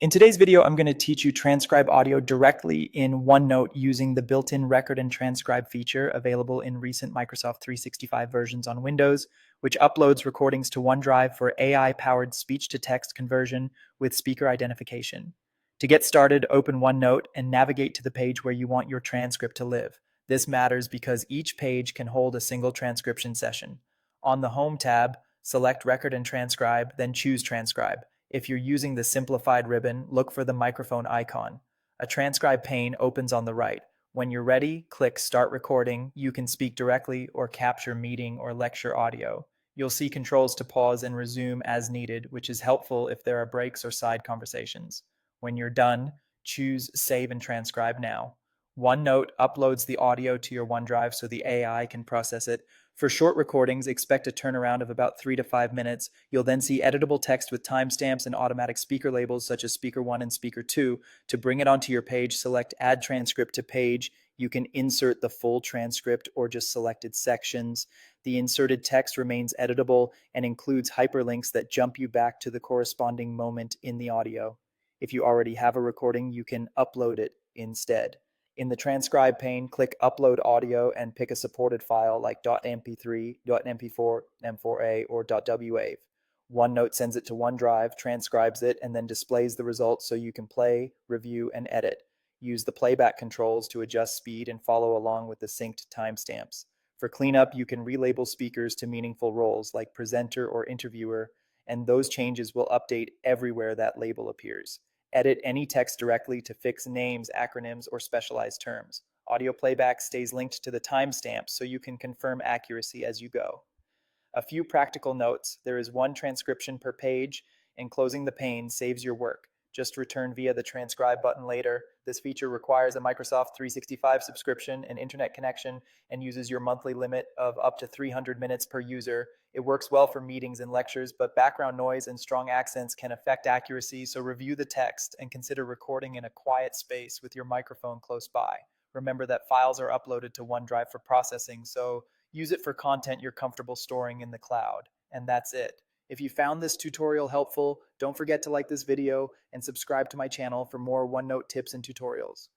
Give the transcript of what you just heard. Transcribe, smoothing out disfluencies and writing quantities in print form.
In today's video, I'm going to teach you transcribe audio directly in OneNote using the built-in record and transcribe feature available in recent Microsoft 365 versions on Windows, which uploads recordings to OneDrive for AI-powered speech-to-text conversion with speaker identification. To get started, open OneNote and navigate to the page where you want your transcript to live. This matters because each page can hold a single transcription session. On the Home tab, select Record and Transcribe, then choose Transcribe. If you're using the simplified ribbon, look for the microphone icon. A transcribe pane opens on the right. When you're ready, click Start Recording. You can speak directly or capture meeting or lecture audio. You'll see controls to pause and resume as needed, which is helpful if there are breaks or side conversations. When you're done, choose Save and Transcribe Now. OneNote uploads the audio to your OneDrive so the AI can process it. For short recordings, expect a turnaround of about 3 to 5 minutes. You'll then see editable text with timestamps and automatic speaker labels such as Speaker 1 and Speaker 2. To bring it onto your page, select Add Transcript to Page. You can insert the full transcript or just selected sections. The inserted text remains editable and includes hyperlinks that jump you back to the corresponding moment in the audio. If you already have a recording, you can upload it instead. In the transcribe pane, click Upload Audio and pick a supported file like .mp3, .mp4, M4a, or .wav. OneNote sends it to OneDrive, transcribes it, and then displays the results so you can play, review, and edit. Use the playback controls to adjust speed and follow along with the synced timestamps. For cleanup, you can relabel speakers to meaningful roles like presenter or interviewer, and those changes will update everywhere that label appears. Edit any text directly to fix names, acronyms, or specialized terms. Audio playback stays linked to the timestamp so you can confirm accuracy as you go. A few practical notes. There is one transcription per page, and closing the pane saves your work. Just return via the transcribe button later. This feature requires a Microsoft 365 subscription and internet connection and uses your monthly limit of up to 300 minutes per user. It works well for meetings and lectures, but background noise and strong accents can affect accuracy, so review the text and consider recording in a quiet space with your microphone close by. Remember that files are uploaded to OneDrive for processing, so use it for content you're comfortable storing in the cloud. And that's it. If you found this tutorial helpful, don't forget to like this video and subscribe to my channel for more OneNote tips and tutorials.